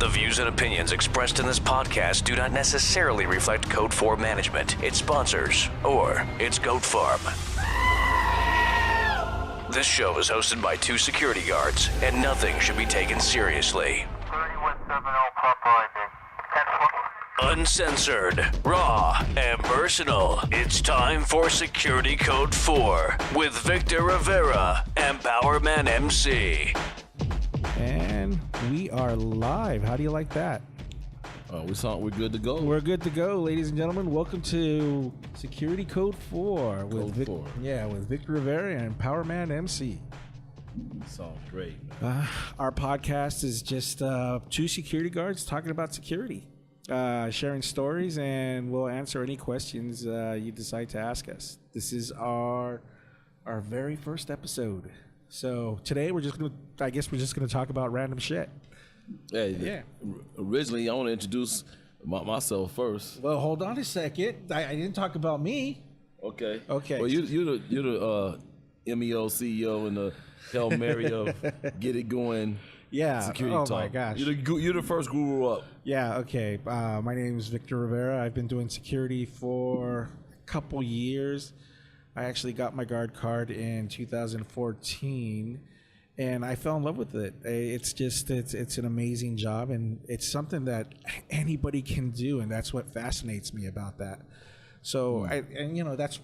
The views and opinions expressed in this podcast do not necessarily reflect Code4 management, its sponsors, or its goat farm. This show is hosted by two security guards, and nothing should be taken seriously. 3170 Papa, Uncensored, raw, and personal. It's time for Security Code 4 with Victor Rivera and Powerman MC. And we are live. How do you like that? We're good to go. We're good to go, ladies and gentlemen. Welcome to Security Code 4 with with Victor Rivera and Powerman MC. Sounds great, man. Our podcast is just two security guards talking about security, sharing stories, and we'll answer any questions you decide to ask us. This is our very first episode. So today we're just gonna talk about random shit. Yeah. Originally, I want to introduce myself first. Well, hold on a second. I didn't talk about me. Okay. Well, you're the MEO CEO and the Hail Mary of Get It Going. Yeah. Security oh talk. my gosh. You're the first guru up. Yeah. Okay. My name is Victor Rivera. I've been doing security for a couple years. I actually got my guard card in 2014, and I fell in love with it. It's an amazing job, and it's something that anybody can do, and that's what fascinates me about that. So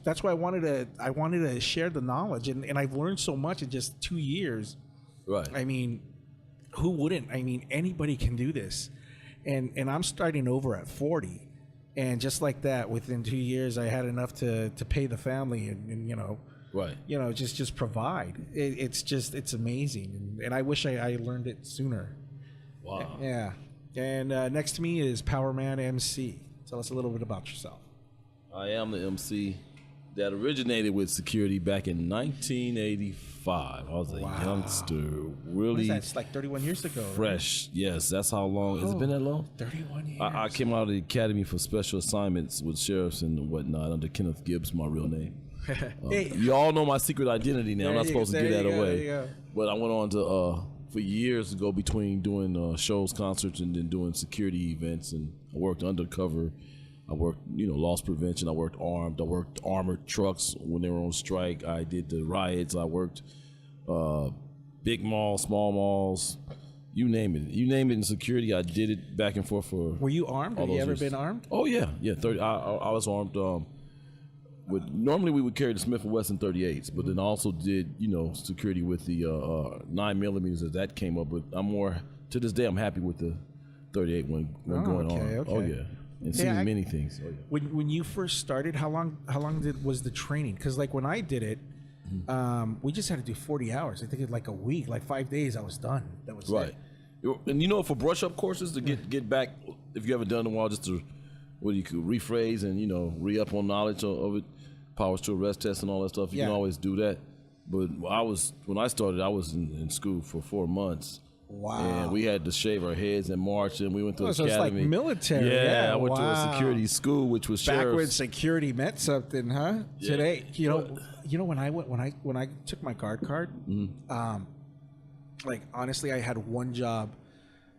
that's why I wanted to share the knowledge, and I've learned so much in just 2 years. Right. I mean, who wouldn't? I mean, anybody can do this, and I'm starting over at 40. And just like that, within 2 years, I had enough to pay the family and right. Just provide. It's amazing. And I wish I learned it sooner. Wow. Yeah. And next to me is Powerman MC. Tell us a little bit about yourself. I am the MC that originated with security back in 1985. I was a youngster, really. That's like 31 years ago. Fresh, right? Yes. That's how long. Has it been that long? 31 years. I came out of the academy for special assignments with sheriffs and whatnot under Kenneth Gibbs, my real name. Hey. You all know my secret identity now. I'm not supposed to give that away. Yeah. But I went on to, for years to go between doing shows, concerts, and then doing security events. And I worked undercover. I worked, loss prevention. I worked armed. I worked armored trucks when they were on strike. I did the riots. I worked big malls, small malls, you name it. You name it in security. I did it back and forth for. Were you armed? Have you ever been armed? Oh yeah. 30. I was armed. Normally we would carry the Smith & Wesson 38s, but then I also did security with the 9mm as that came up. But I'm more to this day. I'm happy with the 38 when going on. Okay. Oh yeah. And seeing many things. Oh, yeah. When you first started, how long was the training? Because like when I did it, we just had to do 40 hours. I think it like a week, like 5 days. I was done. That was right. it. And for brush up courses to get back, if you haven't done it in a while, just to you could rephrase and re-up on knowledge of it, powers to arrest test and all that stuff. You can always do that. But when I started, I was in school for 4 months. Wow. And we had to shave our heads and march, and we went to the academy. So it's like military. Yeah, I went to a security school, which was back sheriff's. when security meant something, huh? Yeah. Today, when I took my guard card, like honestly, I had one job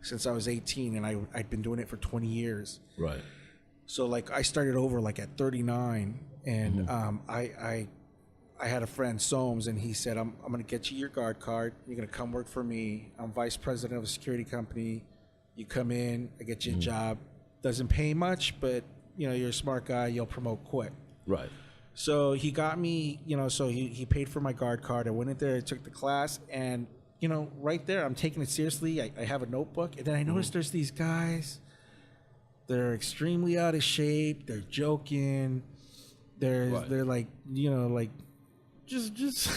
since I was 18, and I'd been doing it for 20 years. Right. So like I started over like at 39, and I had a friend, Soames, and he said, I'm going to get you your guard card. You're going to come work for me. I'm vice president of a security company. You come in, I get you a job. Doesn't pay much, but, you're a smart guy. You'll promote quick. Right. So he got me, so he paid for my guard card. I went in there, I took the class, and, right there, I'm taking it seriously. I have a notebook, and then I noticed there's these guys. They're extremely out of shape. They're joking. They're like, just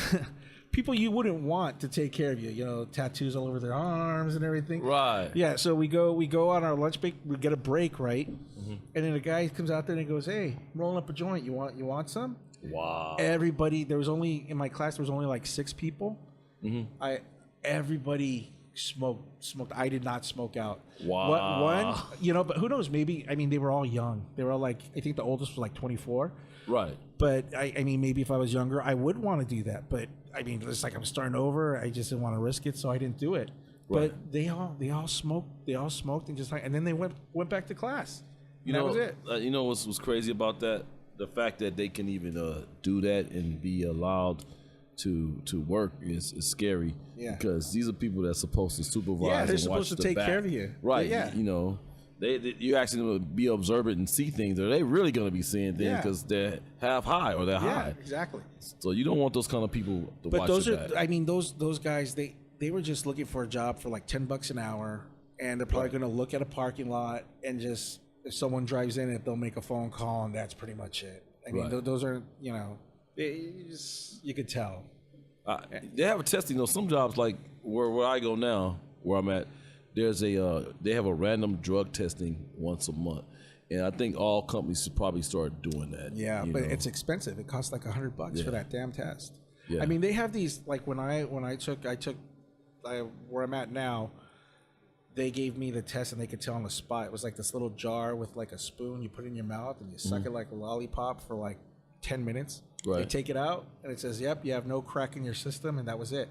people you wouldn't want to take care of you, tattoos all over their arms and everything. Right. Yeah, so we go on our lunch break, we get a break, right? Mm-hmm. And then a guy comes out there and he goes, "Hey, I'm rolling up a joint. You want some?" Wow. Everybody, in my class there was only like 6 people. Mm-hmm. Everybody smoked. I did not smoke out. Wow. But who knows, maybe they were all young. They were all like, I think the oldest was like 24. Right. But I mean, maybe if I was younger, I would want to do that. But I mean, it's like I'm starting over. I just didn't want to risk it, so I didn't do it. Right. But they all smoked and just like, and then they went back to class. That was it. You know what's crazy about that? The fact that they can even do that and be allowed to work is scary. Yeah. Because these are people that's supposed to supervise. Yeah, they're and watch supposed to the take back. care of you. Right. Yeah. You know, you're actually going to be observant and see things. Are they really going to be seeing things Yeah. because they're half high or they're Yeah, high? exactly. So you don't want those kind of people to But watch those your are, back. I mean, those guys, they were just looking for a job for like $10 an hour, and they're probably Right. going to look at a parking lot and just, if someone drives in it, they'll make a phone call, and that's pretty much it. I mean, Right. those are, you could tell. They have a testing though. Some jobs like where I go now, where I'm at, they have a random drug testing once a month, and I think all companies should probably start doing that. Yeah, you but know? it's expensive. It costs like $100 Yeah. for that damn test. Yeah. I mean, they have these, like when I took where I'm at now. They gave me the test, and they could tell on the spot. It was like this little jar with like a spoon. You put it in your mouth, and you suck it like a lollipop for like 10 minutes. They Right. take it out, and it says, "Yep, you have no crack in your system," and that was it.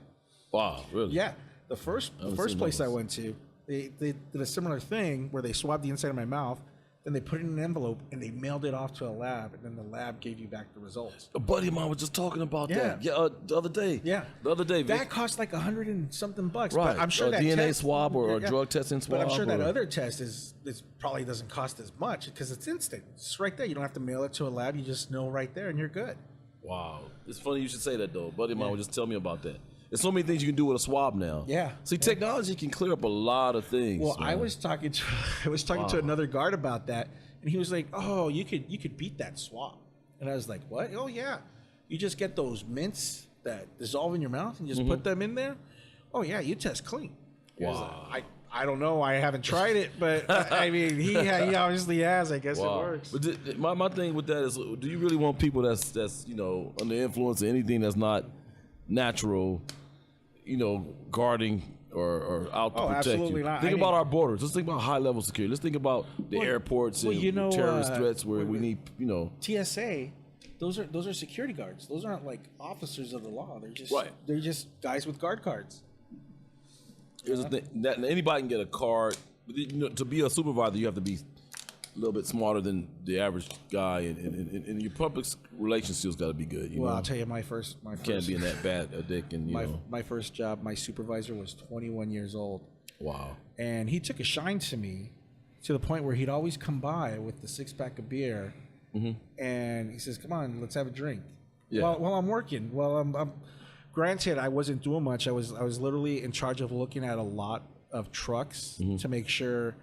Wow, really? Yeah, the first seen place I those. went to, they did a similar thing where they swabbed the inside of my mouth, then they put it in an envelope, and they mailed it off to a lab, and then the lab gave you back the results. A buddy of mine was just talking about that. Yeah. Yeah, the other day. Yeah. The other day, Vic. That cost like $100 and something bucks. Right. But I'm sure A that DNA test, swab or a drug testing swab. But I'm sure that or- other test is probably doesn't cost as much because it's instant. It's right there. You don't have to mail it to a lab. You just know right there, and you're good. Wow. It's funny you should say that though. A buddy of mine was just telling me about that. There's so many things you can do with a swab now. Yeah. See, technology can clear up a lot of things. Well, I man. was talking to another guard about that, and he was like, "Oh, you could beat that swab," and I was like, "What? Oh yeah, you just get those mints that dissolve in your mouth and just put them in there. Oh yeah, you test clean." He was Wow. like, I don't know. I haven't tried it, but I mean, he obviously has. I guess Wow. it works. But my thing with that is, do you really want people that's under influence of anything that's not natural, guarding or out to Oh, protect absolutely you? not. Think I about mean- our borders. Let's think about high level security. Let's think about the airports and terrorist threats where we need, TSA, those are security guards. Those aren't like officers of the law. Right. They're just guys with guard cards. Here's the thing, that anybody can get a card. But, to be a supervisor, you have to be a little bit smarter than the average guy, and your public relations skills got to be good. Well, I'll tell you, my first can't be in that bad a dick, and my first job, my supervisor was 21 years old, Wow. and he took a shine to me to the point where he'd always come by with the 6-pack of beer, and he says, "Come on, let's have a drink." Yeah. While I'm working, I'm granted, I wasn't doing much. I was literally in charge of looking at a lot of trucks to make sure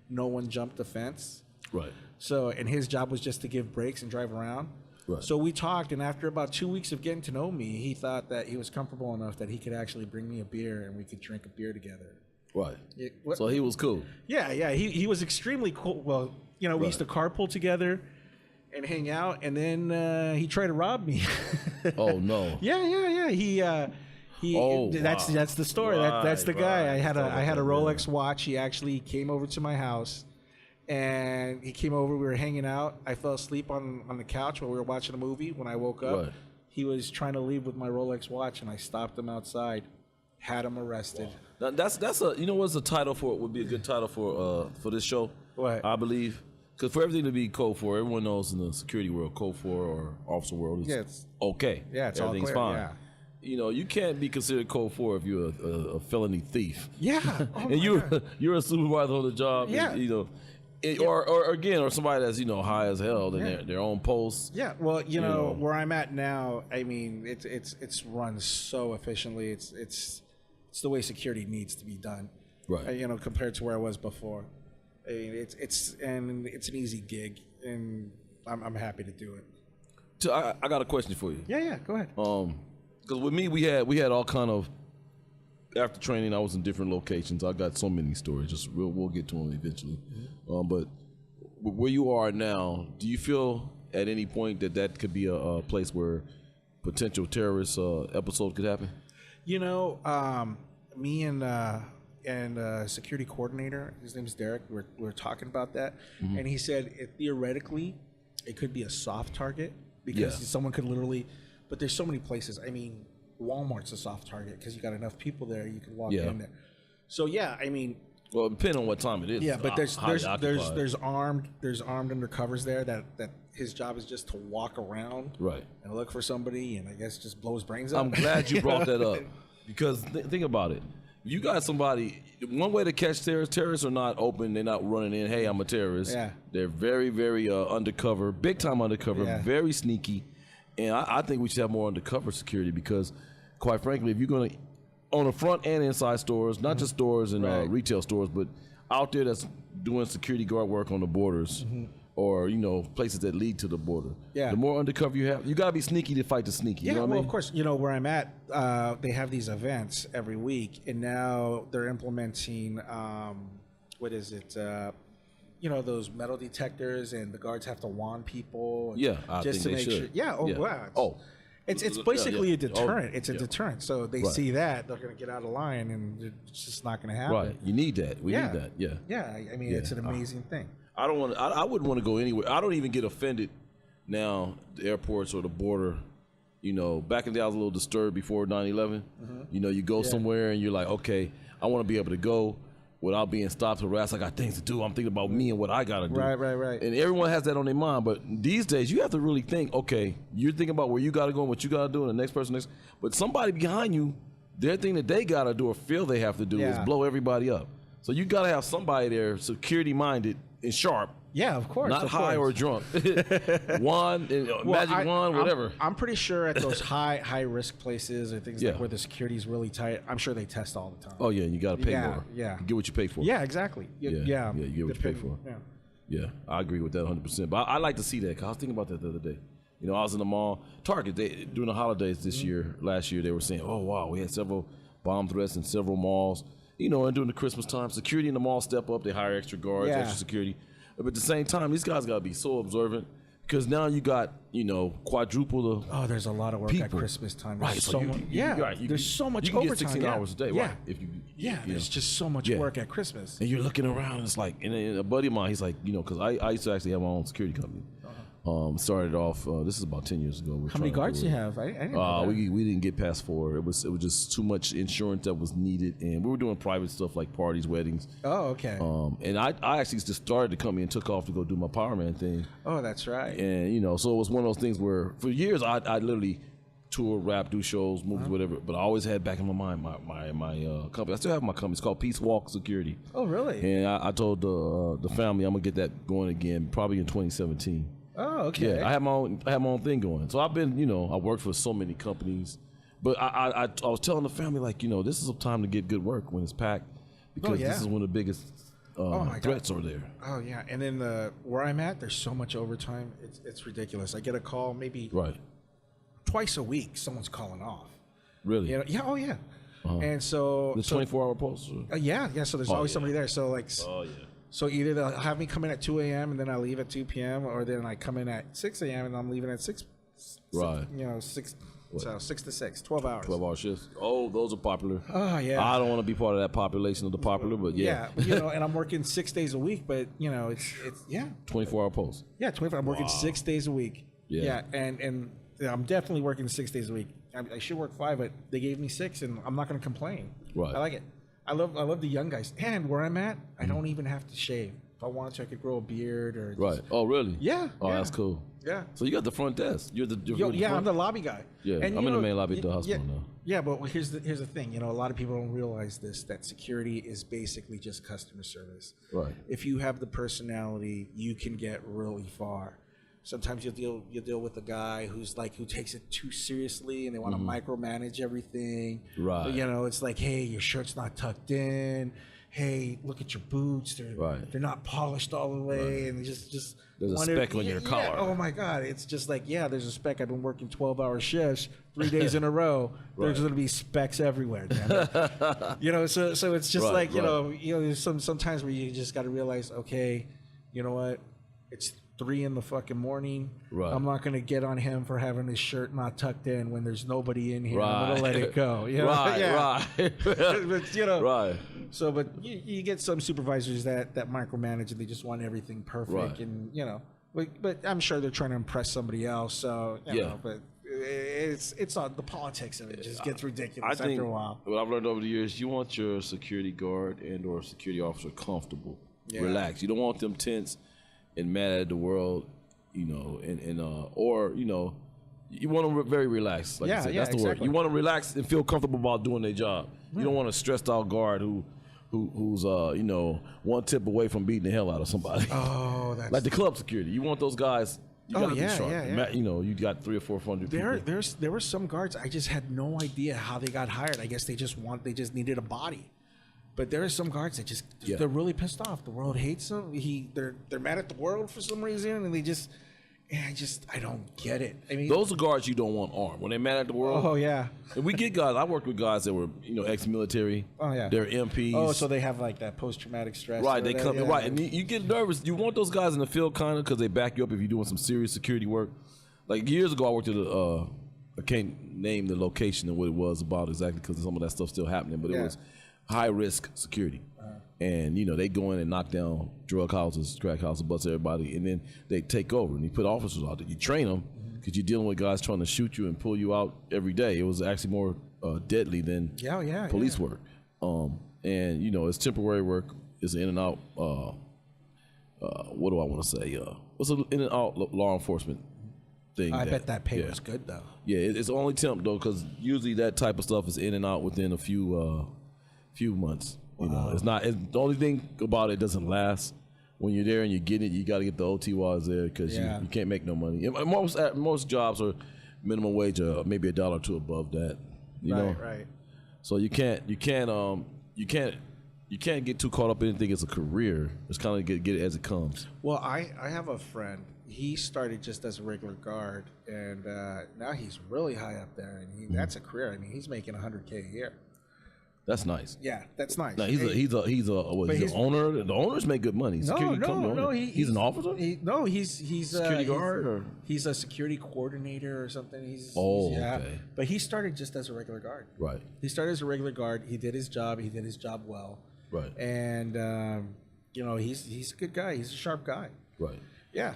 no one jumped the fence. Right. So, and his job was just to give breaks and drive around. Right. So we talked, and after about 2 weeks of getting to know me, he thought that he was comfortable enough that he could actually bring me a beer and we could drink a beer together. Right. What- So he was cool. Yeah, he was extremely cool. Well, we used to carpool together and hang out, and then he tried to rob me. Oh no. Yeah. He. Oh, that's wow. the story. That's the Right, guy. right. I had Tell a about that, Rolex watch. He actually came over to my house, and he came over. We were hanging out. I fell asleep on the couch while we were watching a movie. When I woke up, Right. he was trying to leave with my Rolex watch, and I stopped him outside, had him arrested. Now, that's a what's the title for it would be a good title for this show. What? I believe. Because for everything to be Code 4, everyone knows in the security world, Code 4 or officer world is Yeah, it's- okay. Yeah, it's all everything's clear, fine. yeah. You can't be considered Code 4 if you're a felony thief. Yeah. Oh And my God. you're a supervisor on the job. Yeah. And, or somebody that's high as hell in their own posts. Yeah, well, know. where I'm at now, I mean, it's run so efficiently. It's the way security needs to be done. Right. Compared to where I was before. I mean, it's an easy gig, and I'm happy to do it. So I got a question for you. Yeah, go ahead. Because with me, we had all kind of, after training, I was in different locations. I got so many stories. Just we'll get to them eventually. But where you are now, do you feel at any point that could be a place where potential terrorist episode could happen? Me and security coordinator, his name is Derek, we're talking about that, and he said theoretically it could be a soft target because someone could literally, but there's so many places. I mean, Walmart's a soft target because you got enough people there, you can walk in there. So yeah, I mean, Well, depending on what time it is. yeah, but there's highly occupied. armed undercovers there that his job is just to walk around Right. and look for somebody, and I guess just blow his brains out. I'm glad you brought that up because think about it. You got somebody. One way to catch terrorists are not open. They're not running in. Hey, I'm a terrorist. Yeah. They're very, very undercover, big time undercover, Yeah. very sneaky, and I think we should have more undercover security because, quite frankly, if you're going to on the front and inside stores, not just stores and Right. retail stores, but out there that's doing security guard work on the borders. Or places that lead to the border. Yeah. The more undercover you have, you gotta be sneaky to fight the sneaky. Yeah, you know what well, I mean? of course, where I'm at, they have these events every week, and now they're implementing, what is it? Those metal detectors, and the guards have to wand people. Yeah, I just think to they make should. sure. Yeah. Oh, Yeah. wow. Oh. It's Yeah, basically yeah. a deterrent. Oh, It's a yeah. deterrent. So they Right. see that they're going to get out of line, and it's just not going to happen. Right. You need that. We Yeah. need that. Yeah. Yeah. I mean, Yeah. it's an amazing thing. I don't want. I wouldn't want to go anywhere. I don't even get offended now. The airports or the border. Back in the day, I was a little disturbed before 9/11. You go somewhere and you're like, okay, I want to be able to go without being stopped, harassed. I got things to do. I'm thinking about me and what I gotta do. Right. And everyone has that on their mind. But these days, you have to really think. Okay, you're thinking about where you gotta go and what you gotta do, and the next person next. But somebody behind you, their thing that they gotta do or feel they have to do is Yeah. blow everybody up. So you gotta have somebody there, security minded and sharp. Yeah, of course. Not of high course. or drunk. Wand, magic wand, whatever. I'm pretty sure at those high risk places or things Yeah. like where the security is really tight, I'm sure they test all the time. Oh yeah, you got to pay Yeah, more. yeah. You get what you pay for. Yeah, exactly. Yeah, you get what you pay for. Yeah. Yeah, I agree with that 100%. But I like to see that because I was thinking about that the other day. I was in the mall, Target. During the holidays this year, last year, they were saying, "Oh wow, we had several bomb threats in several malls." And during the Christmas time, security in the mall step up. They hire extra guards, Yeah. extra security. But at the same time, these guys got to be so observant because now you got quadruple the. Oh, there's a lot of work at People. Christmas time. Right, There's so so you- much. you- Yeah, right, you there's can- so much you can get overtime. 16 yeah. hours a day, Yeah. right? If you, There's just so much Yeah. work at Christmas. And you're looking around, and it's like, and a buddy of mine, he's like, because I used to actually have my own security company. Started off, this is about 10 years ago. How many guards do you have? I didn't know that. We didn't get past 4. It was just too much insurance that was needed, and we were doing private stuff like parties, weddings. Oh, okay. And I actually just started the company and took off to go do my Power Man thing. Oh, that's right. And so it was one of those things where for years I literally tour, rap, do shows, movies, whatever. But I always had back in my mind my company. I still have my company. It's called Peace Walk Security. Oh, really? And I told the family I'm gonna get that going again, probably in 2017. Oh, okay. Yeah, I have my own thing going. So I've been, I worked for so many companies, but I was telling the family like, this is a time to get good work when it's packed because yeah. this is one of the biggest my threats are there. Oh, yeah. And then where I'm at, there's so much overtime. It's ridiculous. I get a call maybe Right. twice a week. Someone's calling off. Really? Yeah. Oh, yeah. And so The 24-hour pulse? yeah. So there's always yeah. somebody there. So like. Oh yeah. So either they'll have me come in at 2 a.m. and then I leave at 2 p.m. or then I come in at 6 a.m. and I'm leaving at 6. Right. 6. So 6 to 6, 12 hours. 12-hour shifts. Oh, those are popular. Oh, yeah. I don't want to be part of that population of the popular, but yeah. And I'm working 6 days a week, but it's 24-hour pulse. Yeah, 24. I'm working 6 days a week. Yeah. And I'm definitely working 6 days a week. I should work 5, but they gave me 6, and I'm not going to complain. Right. I like it. I love the young guys. And where I'm at, I don't even have to shave. If I wanted to, I could grow a beard or. Right. Oh, really? Yeah. Oh, yeah. that's cool. Yeah. So you got the front desk. You're the front? I'm the lobby guy. Yeah, And, I'm in the main lobby at the hospital now. Yeah, but here's the thing. A lot of people don't realize this, that security is basically just customer service. Right. If you have the personality, you can get really far. Sometimes you'll deal with a guy who takes it too seriously and they want to micromanage everything. Right. But, it's like, hey, your shirt's not tucked in. Hey, look at your boots. They're not polished all the way, and just there's a speck on your collar. Oh my God! It's just like there's a speck. I've been working 12-hour shifts 3 days in a row. There's going to be specks everywhere. Damn it. So it's just Right, there's sometimes where you just got to realize, okay, you know what? It's 3 in the fucking morning. Right. I'm not gonna get on him for having his shirt not tucked in when there's nobody in here. I'm Right. gonna let it go. Right. But, Right. So, but you get some supervisors that micromanage and they just want everything perfect, Right. and but I'm sure they're trying to impress somebody else. So, you know, but it's on the politics of it just gets ridiculous I think after a while. what I've learned over the years, you want your security guard and or security officer comfortable, relaxed. You don't want them tense and mad at the world, you know, or you know, you want them very relaxed. Like you said, that's the word. You want them relaxed and feel comfortable about doing their job. You don't want a stressed out guard who's you know, one tip away from beating the hell out of somebody. Oh, that's like the club security. You want those guys. You gotta be sharp. Yeah. You know, you got 300 or 400 people. There were some guards I just had no idea how they got hired. I guess they just needed a body. But there are some guards that they're really pissed off. The world hates them. They're mad at the world for some reason, and they just. I don't get it. I mean, those are guards you don't want armed when they're mad at the world. Oh yeah. And we get guys. I worked with guys that were, you know, ex-military. Oh yeah. They're MPs. Oh, so they have like that post-traumatic stress. Right. They come right, and you get nervous. You want those guys in the field kind of because they back you up if you're doing some serious security work. Like years ago, I worked at I can't name the location and what it was about exactly because some of that stuff's still happening, but it was high risk security. And, you know, they go in and knock down drug houses, crack houses, bust everybody, and then they take over. And you put officers out there. You train them because you're dealing with guys trying to shoot you and pull you out every day. It was actually more deadly than police work. And, you know, it's temporary work. It's in and out, what do I want to say? It's an in and out law enforcement thing. I bet that pay was good, though. Yeah, it's only temp, though, because usually that type of stuff is in and out within a few months. You know, it's not. The only thing about it doesn't last. When you're there and you're getting it, you got to get the OT while it's there because you can't make no money. Most jobs are minimum wage or maybe $1 or $2 above that. You know, right. So you can't get too caught up in anything as a career. It's kind of get it as it comes. Well, I have a friend. He started just as a regular guard, and now he's really high up there, and that's a career. I mean, he's making $100K a year. That's nice. Yeah, that's nice. Now he's an owner. The owners make good money. He's an officer. He's security guard or he's a security coordinator or something. Okay. But he started just as a regular guard. Right. He started as a regular guard. He did his job. He did his job well. Right. And you know, he's a good guy. He's a sharp guy. Right. Yeah.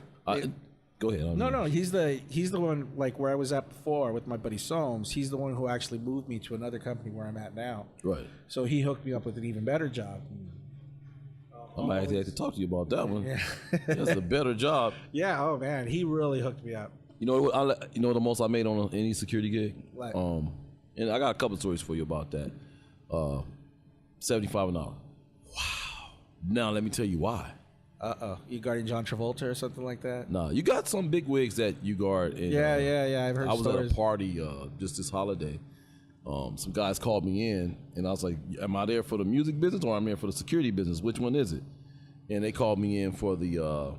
Go ahead. No. He's the one like where I was at before with my buddy Soames. He's the one who actually moved me to another company where I'm at now. Right. So he hooked me up with an even better job. I might actually have to talk to you about that one. Yeah. That's a better job. Yeah. Oh man, he really hooked me up. You know, the most I made on any security gig. What? And I got a couple of stories for you about that. $75 an hour. Wow. Now let me tell you why. You guarding John Travolta or something like that? Nah, you got some big wigs that you guard. And, yeah. I've heard. I was at a party just this holiday. Some guys called me in, and I was like, "Am I there for the music business or am I there for the security business? Which one is it?" And they called me in for the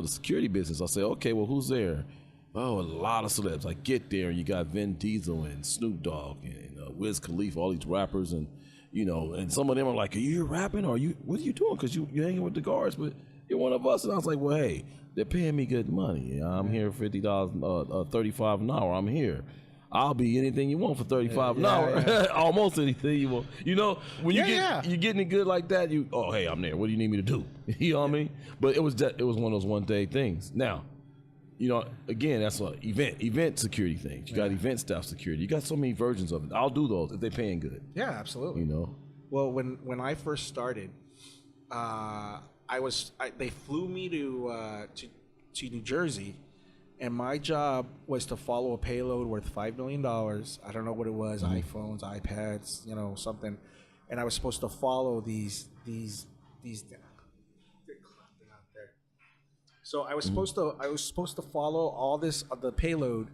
security business. I said, "Okay, well, who's there?" Oh, a lot of celebs. I get there, and you got Vin Diesel and Snoop Dogg and Wiz Khalifa, all these rappers, and you know, and some of them are like, "Are you rapping? Or what are you doing? Because you're hanging with the guards, but you're one of us." And I was like, "Well, hey, they're paying me good money. I'm here for $50, $35 an hour. I'm here. I'll be anything you want for $35 an hour, almost anything you want. You know, when you're getting it good like that, hey, I'm there. What do you need me to do? You know what I mean? But it was one of those one day things. Now, you know, again, that's an event security thing. You got event staff security. You got so many versions of it. I'll do those if they're paying good. Yeah, absolutely. You know. Well, when I first started, they flew me to New Jersey, and my job was to follow a payload worth $5 million. I don't know what it was, iPhones, iPads, you know, something. And I was supposed to follow these. So I was supposed to follow all this the payload,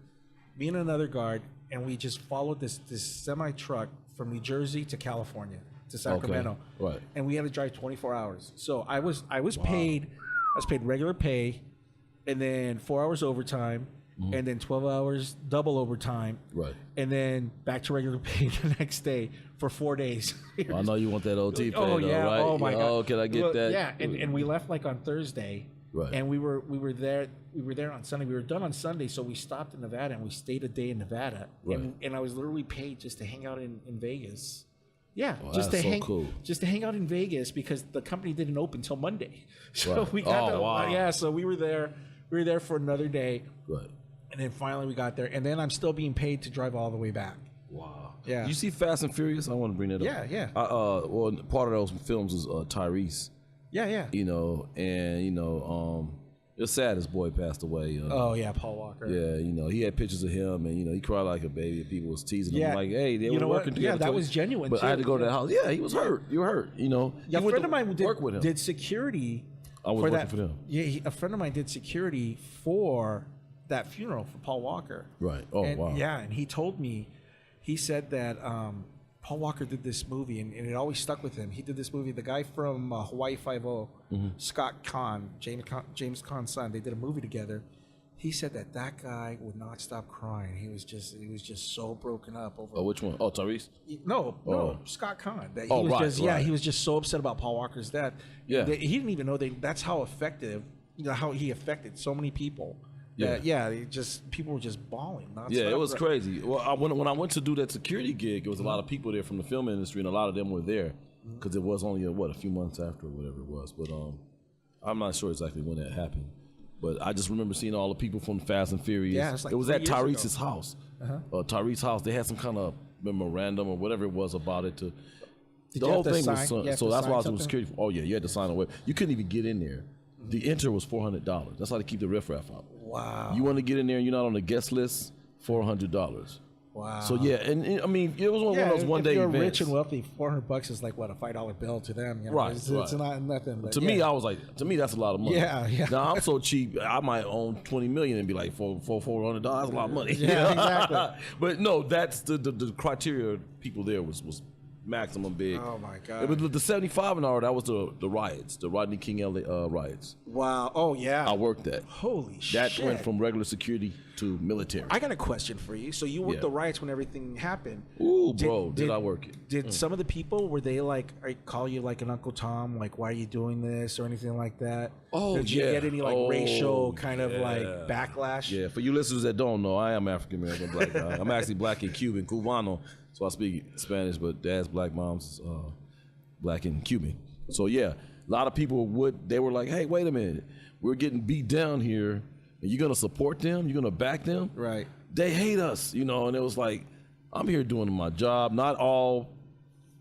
me and another guard, and we just followed this semi truck from New Jersey to California to Sacramento. Okay. Right. And we had to drive 24 hours. So I was paid regular pay, and then 4 hours overtime, and then 12 hours double overtime. Right. And then back to regular pay the next day for 4 days. Well, I know you want that OT pay, oh, yeah. right? Oh my God. Oh, can I get that? Yeah, and we left like on Thursday. Right. And we were there on Sunday. We were done on Sunday, so we stopped in Nevada and we stayed a day in Nevada. Right. And I was literally paid just to hang out in Vegas. Yeah, oh, just to hang out in Vegas because the company didn't open till Monday. So right. we got wow. yeah, so we were there for another day. Right. And then finally we got there, and then I'm still being paid to drive all the way back. Wow. Yeah. You see Fast and Furious? I want to bring that up. Yeah. Well, part of those films is Tyrese. Yeah. It's sad his boy passed away. Oh yeah, Paul Walker. Yeah, he had pictures of him, and he cried like a baby. And people was teasing him like, "Hey, they were working together." Yeah, that was genuine. But too. I had to go to that house. Yeah, he was hurt. You were hurt. Yeah, a friend of mine did security. I was working for them. Yeah, a friend of mine did security for that funeral for Paul Walker. Right. Oh, wow. Yeah, and he told me, he said that Paul Walker did this movie, and it always stuck with him. He did this movie. The guy from Hawaii Five-0, Scott Conn, James Caan's son, they did a movie together. He said that guy would not stop crying. He was just so broken up over. Oh, which one? Oh, Tyrese? No, Scott Conn. That Right. He was just so upset about Paul Walker's death. Yeah. He didn't even know that's how effective, how he affected so many people. People were just bawling. Yeah, it was crazy. Well, when I went to do that security gig, it was a lot of people there from the film industry, and a lot of them were there because it was only a few months after or whatever it was. But I'm not sure exactly when that happened. But I just remember seeing all the people from Fast and Furious. Yeah, it was at 3 years Tyrese's ago. house. Tyrese's house. They had some kind of memorandum or whatever it was about it. The whole thing was so that's why I was doing security. Oh yeah, you had to sign away. You couldn't even get in there. The enter was $400. That's how they keep the riffraff out. Wow. You want to get in there and you're not on the guest list, $400. Wow. So yeah, and I mean it was one of those one day if you're events. rich and wealthy, $400 is like what, a $5 bill to them. Right, It's right. not nothing. But To me, I was like, that's a lot of money. Yeah. Now I'm so cheap, I might own $20 million and be like, $400, that's a lot of money. Yeah, exactly. But no, that's the criteria. People there was maximum big. Oh my God. But the 75 an hour, that was the riots, the Rodney King LA riots. Wow. Oh yeah. I worked that. Holy shit. That went from regular security to military. I got a question for you. So you worked the riots when everything happened. Ooh, did I work it? Did some of the people, were they like, call you like an Uncle Tom, like, why are you doing this or anything like that? Oh, Did you get any like racial kind of like backlash? Yeah, for you listeners that don't know, I am African American black guy. I'm actually black and Cuban, Cubano, so I speak Spanish, but dad's black, mom's black and Cuban. So yeah, a lot of people they were like, hey, wait a minute, we're getting beat down here, and you're gonna support them? You're gonna back them? Right. They hate us, and it was like, I'm here doing my job. Not all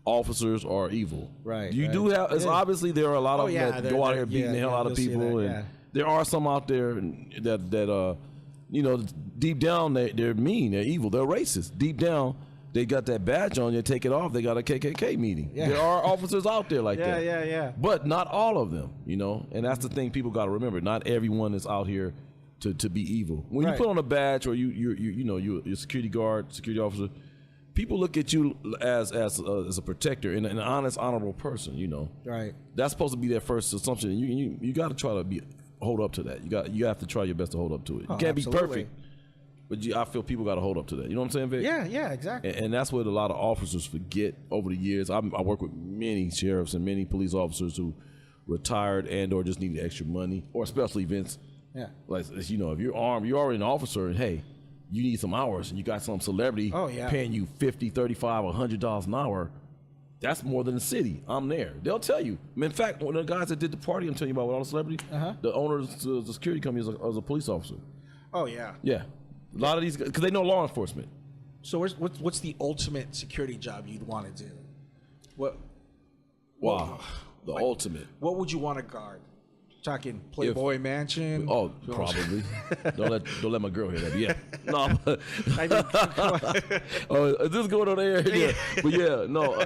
officers are evil. Right. You do have, it's obviously there are a lot of them that go out here beating the hell out of people, and there are some out there that deep down they're mean, they're evil, they're racist. Deep down, they got that badge on, you take it off, they got a KKK meeting. Yeah. There are officers out there like that. Yeah. But not all of them, and that's the thing people got to remember. Not everyone is out here to be evil. When you put on a badge or you're a security guard, security officer, people look at you as a protector and an honest, honorable person. Right. That's supposed to be their first assumption. You got to try to hold up to that. You have to try your best to hold up to it. You can't be perfect, but I feel people got to hold up to that. You know what I'm saying, Vic? Yeah, exactly. And that's what a lot of officers forget over the years. I work with many sheriffs and many police officers who retired and or just needed extra money or special events. Yeah. Like, if you're armed, you're already an officer, and hey, you need some hours, and you got some celebrity paying you $50, $35, $100 an hour. That's more than the city. I'm there. They'll tell you. In fact, one of the guys that did the party I'm telling you about with all the celebrities, the owner of the security company was a police officer. Oh yeah. Yeah. A lot of these guys, because they know law enforcement. So what's the ultimate security job you'd want to do? The ultimate. What would you want to guard? Talking Playboy Mansion? Oh, probably. don't let my girl hear that. Yeah. No. Is this going on there? Yeah. But yeah, no.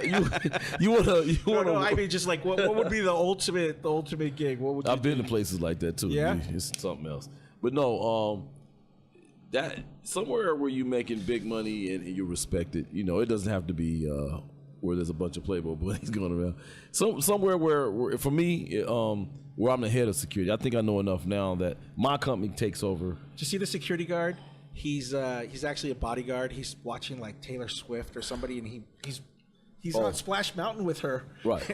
You wanna. No, I mean, just like what would be the ultimate gig? What would I've been to places like that too. Yeah. It's something else. But no, that somewhere where you're making big money and you're respected. It doesn't have to be where there's a bunch of Playboy boys going around. Somewhere where for me, where I'm the head of security. I think I know enough now that my company takes over. Did you see the security guard? He's actually a bodyguard. He's watching like Taylor Swift or somebody, and he's on Splash Mountain with her. Right.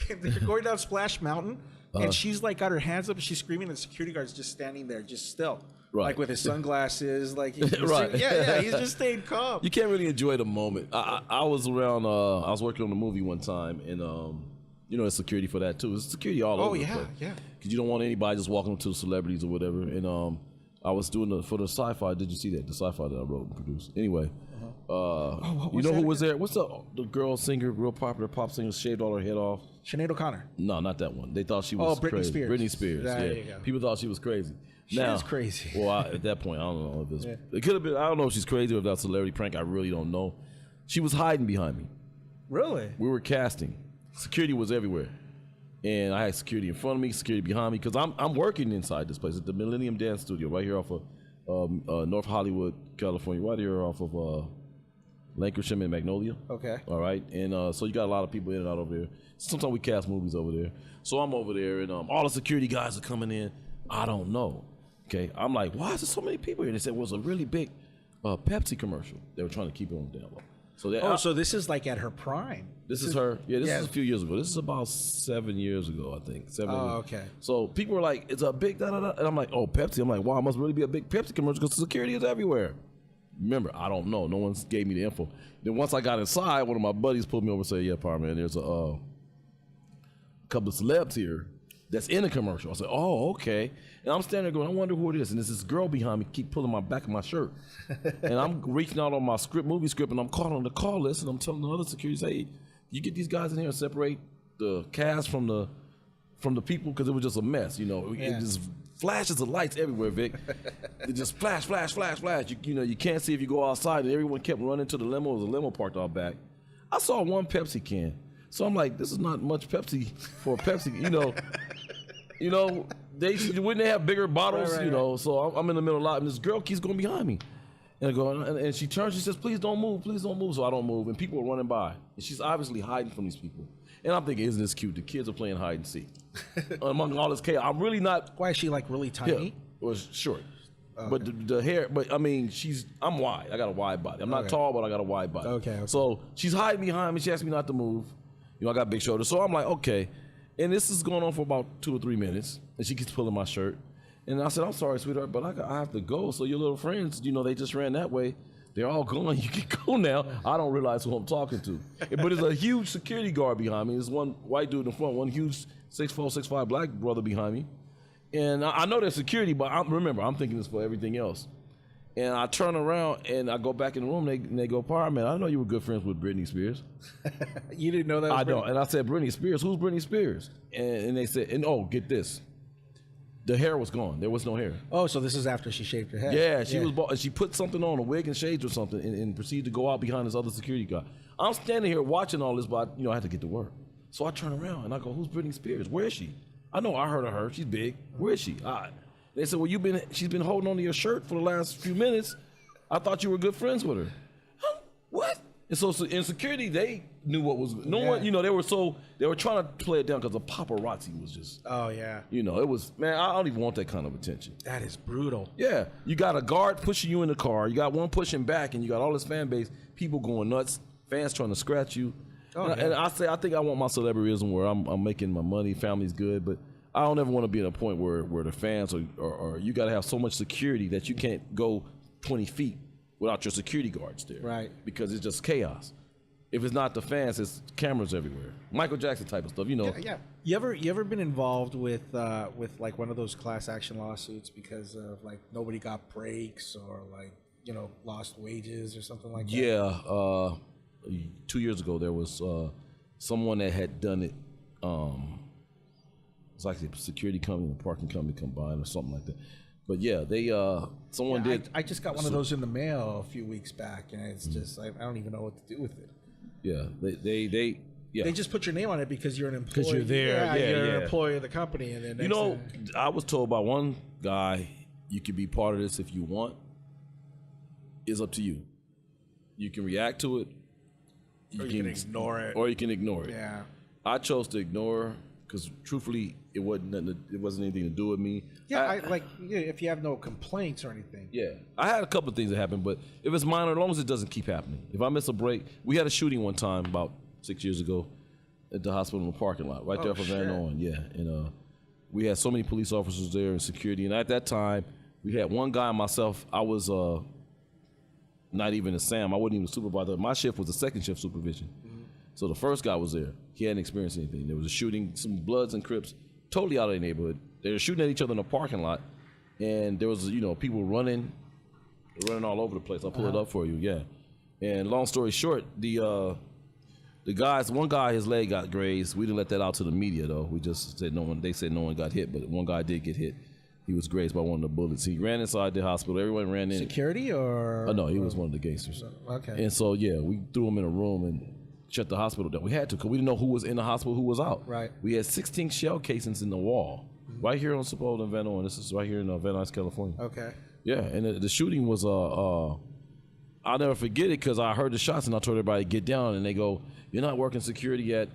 And they're going down Splash Mountain, and she's like got her hands up and she's screaming, and the security guard's just standing there, just still. Right. Like with his sunglasses, like he's right. he's just staying calm. You can't really enjoy the moment. I was around. I was working on a movie one time, and it's security for that too. It's security all over. Oh yeah, yeah. Because you don't want anybody just walking up to the celebrities or whatever. And I was doing for the sci-fi. Did you see that? The sci-fi that I wrote and produced. Anyway, you know who was there? What's the girl singer, real popular pop singer, shaved all her head off? Sinead O'Connor. No, not that one. They thought she was Britney crazy. Spears. Britney Spears. There Yeah, you go. people thought she was crazy. She is crazy. Well, at that point, I don't know if it's. It could have been. I don't know if she's crazy or if that's a celebrity prank. I really don't know. She was hiding behind me. Really? We were casting. Security was everywhere. And I had security in front of me, security behind me, because I'm working inside this place at the Millennium Dance Studio right here off of North Hollywood, California, right here off of Lancashire and Magnolia. Okay. All right. And so you got a lot of people in and out over there. Sometimes we cast movies over there. So I'm over there, and all the security guys are coming in. I don't know. Okay. I'm like, why is there so many people here? And they said it was a really big Pepsi commercial. They were trying to keep it on down low. So so this is like at her prime. This is her. Yeah, this is a few years ago. This is about 7 years ago, I think. 7 years. Okay. So people were like, it's a big da-da-da. And I'm like, oh, Pepsi. I'm like, wow, it must really be a big Pepsi commercial because security is everywhere. Remember, I don't know. No one gave me the info. Then once I got inside, one of my buddies pulled me over and said, yeah, Power Man, there's a couple of celebs here that's in a commercial. I said, oh, okay. And I'm standing there going, I wonder who it is. And there's this girl behind me keep pulling my back of my shirt. And I'm reaching out on my movie script, and I'm calling the call list, and I'm telling the other security, hey, you get these guys in here and separate the cast from the people, because it was just a mess, you know. It just flashes of lights everywhere, Vic. It just flash, flash, flash, flash. You know, you can't see if you go outside, and everyone kept running to the limo. There was a limo parked out back. I saw one Pepsi can. So I'm like, this is not much Pepsi for a Pepsi, you know, wouldn't they have bigger bottles, right, you know? So I'm in the middle of the lot, and this girl keeps going behind me. And I go, and she turns, she says, please don't move. So I don't move. And people are running by. And she's obviously hiding from these people. And I'm thinking, isn't this cute? The kids are playing hide and seek. Among all this chaos. I'm really not. Why is she like really tiny? Or short. Okay. But the hair, but I mean, I'm wide. I got a wide body. I'm not tall, but I got a wide body. Okay. So she's hiding behind me. She asked me not to move. You know, I got big shoulders. So I'm like, okay. And this is going on for about 2 or 3 minutes. And she keeps pulling my shirt. And I said, I'm sorry, sweetheart, but I have to go. So your little friends, you know, they just ran that way. They're all gone. You can go now. I don't realize who I'm talking to. But there's a huge security guard behind me. There's one white dude in front, one huge 6'4", 6'5" black brother behind me. And I know there's security, but remember, I'm thinking this for everything else. And I turn around and I go back in the room, and they go, Power Man, I know you were good friends with Britney Spears. You didn't know that? I don't. And I said, Britney Spears? Who's Britney Spears? And they said, get this. The hair was gone. There was no hair. Oh, so this is after she shaved her head. Yeah, she put something on, a wig and shades or something, and proceeded to go out behind this other security guy. I'm standing here watching all this, but I had to get to work. So I turn around and I go, who's Britney Spears? Where is she? I know I heard of her. She's big. Where is she? They said, well, she's been holding on to your shirt for the last few minutes. I thought you were good friends with her. Huh? What? And so in security, they knew what was one. They were trying to play it down because the paparazzi was just. Oh yeah. It was, man. I don't even want that kind of attention. That is brutal. Yeah, you got a guard pushing you in the car. You got one pushing back, and you got all this fan base, people going nuts, fans trying to scratch you. Oh, and I think I want my celebrityism where I'm making my money, family's good, but I don't ever want to be in a point where the fans or you got to have so much security that you can't go 20 feet without your security guards there. Right. Because it's just chaos. If it's not the fans, it's cameras everywhere. Michael Jackson type of stuff, Yeah. You ever been involved with like one of those class action lawsuits because of like nobody got breaks or like, lost wages or something like that? Yeah. 2 years ago, there was someone that had done it. It's like a security company and a parking company combined or something like that. But yeah, someone did. I just got one of those in the mail a few weeks back, and it's just I don't even know what to do with it. Yeah, they just put your name on it because you're an employee. Because you're there. You're an employee of the company, and then I was told by one guy, you can be part of this if you want. It's up to you. You can react to it. You can ignore it. Or you can ignore it. Yeah. I chose to ignore because truthfully, it wasn't anything to do with me. Yeah, if you have no complaints or anything. Yeah, I had a couple of things that happened, but if it's minor, as long as it doesn't keep happening. If I miss a break, we had a shooting one time about 6 years ago at the hospital in the parking lot, right there for Van Owen. Yeah, and we had so many police officers there and security, and at that time, we had one guy and myself. I was not even a SAM. I wasn't even a supervisor. My shift was the second shift supervision. Mm-hmm. So the first guy was there. He hadn't experienced anything. There was a shooting, some Bloods and Crips, totally out of the neighborhood. They were shooting at each other in a parking lot. and there was people running all over the place. I'll pull it up for you. Yeah, and long story short, the guys, one guy, his leg got grazed. We didn't let that out to the media though. We just said no one. They said no one got hit, but one guy did get hit. He was grazed by one of the bullets. He ran inside the hospital. Everyone ran in. Security or? Oh no, he was one of the gangsters. Okay. And so yeah, we threw him in a room and shut the hospital down. We had to because we didn't know who was in the hospital, who was out. Right. We had 16 shell casings in the wall, right here on Sepulveda and Van Nuys. This is right here in Van Nuys, California. Okay. Yeah, and the shooting was I'll never forget it because I heard the shots and I told everybody to get down, and they go, "You're not working security at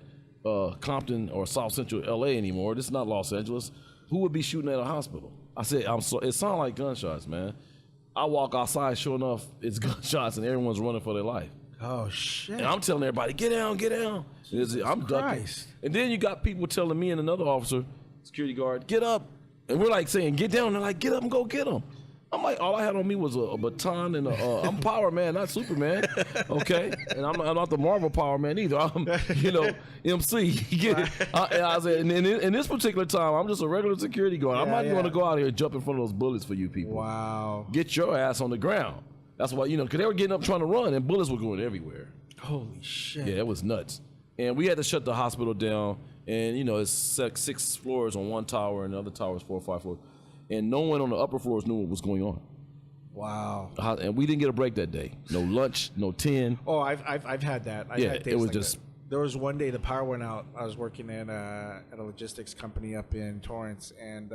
Compton or South Central LA anymore. This is not Los Angeles. Who would be shooting at a hospital?" I said, it sounded like gunshots, man. I walk outside, sure enough, it's gunshots and everyone's running for their life. Oh shit! And I'm telling everybody, get down, get down. I'm ducking. And then you got people telling me and another officer, security guard, get up. And we're like saying, get down. They're like, get up and go get them. I'm like, all I had on me was a baton and I'm Power Man, not Superman. Okay? And I'm not the Marvel Power Man either. I'm, MC. You get it? And I said, and in this particular time, I'm just a regular security guard. I'm not going to go out here and jump in front of those bullets for you people. Wow. Get your ass on the ground. That's why, because they were getting up trying to run and bullets were going everywhere. Holy shit. Yeah, it was nuts. And we had to shut the hospital down. And, it's 6 floors on one tower and the other tower is 4 or 5 floors. And no one on the upper floors knew what was going on. Wow. And we didn't get a break that day. No lunch, no 10. Oh, I've had that. Had it was like just... that. There was one day the power went out. I was working at a logistics company up in Torrance, and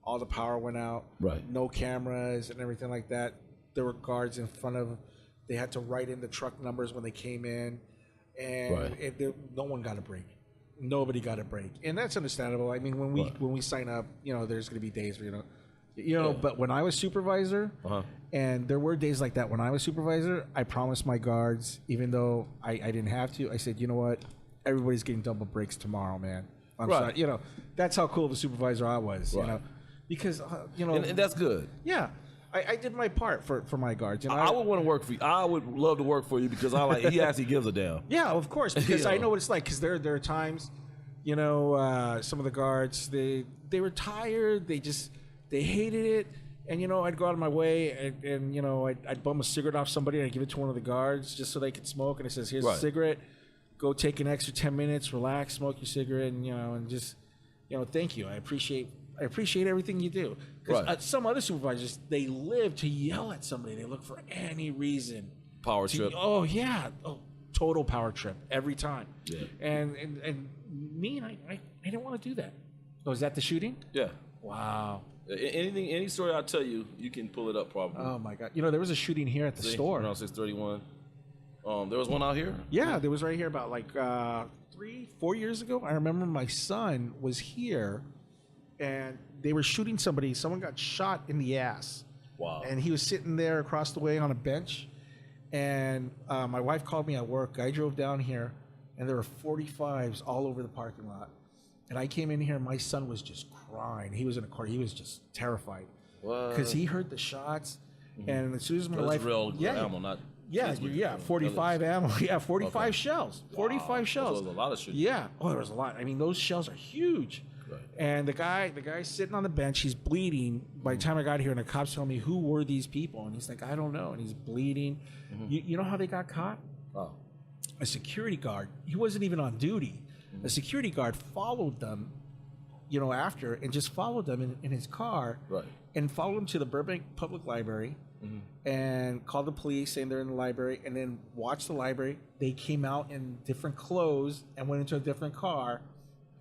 all the power went out. Right. No cameras and everything like that. There were guards in front of. They had to write in the truck numbers when they came in, and no one got a break. Nobody got a break, and that's understandable. I mean, when we sign up, there's going to be days where But when I was supervisor, and there were days like that when I was supervisor, I promised my guards, even though I didn't have to, I said, you know what, everybody's getting double breaks tomorrow, man. I'm sorry, that's how cool of a supervisor I was, because and that's good. Yeah. I did my part for my guards. I would want to work for you. I would love to work for you because he actually gives a damn. Yeah, of course, because I know what it's like. Because there are times, some of the guards they were tired. They hated it, and I'd go out of my way and I'd bum a cigarette off somebody and I'd give it to one of the guards just so they could smoke. And it says, "Here's a cigarette. Go take an extra 10 minutes, relax, smoke your cigarette, and just thank you. I appreciate everything you do." Because some other supervisors, they live to yell at somebody. They look for any reason. Power trip. Oh, yeah. Oh, total power trip every time. Yeah. And me, I didn't want to do that. Oh, is that the shooting? Yeah. Wow. Any story I tell you, you can pull it up probably. Oh, my God. There was a shooting here at the store. Around 631. There was one out here? Yeah, there was right here about 3-4 years ago. I remember my son was here, and they were shooting somebody. Someone got shot in the ass. Wow. And he was sitting there across the way on a bench. And my wife called me at work. I drove down here, and there were 45s all over the parking lot. And I came in here, and my son was just crying. He was in a car. He was just terrified. Because he heard the shots. Mm-hmm. And as soon as my wife... real ammo, not... Yeah, 45 ammo. Yeah, 45 shells. 45 shells. So there was a lot of shit. Yeah. Oh, there was a lot. I mean, those shells are huge. Right. And the guy's sitting on the bench. He's bleeding. By the time I got here, and the cops tell me, who were these people? And he's like, I don't know. And he's bleeding. Mm-hmm. You know how they got caught? Oh. A security guard. He wasn't even on duty. Mm-hmm. A security guard followed them, after, and just followed them in his car. Right. And followed him to the Burbank Public Library. Mm-hmm. And called the police saying they're in the library, and then watched the library. They came out in different clothes and went into a different car,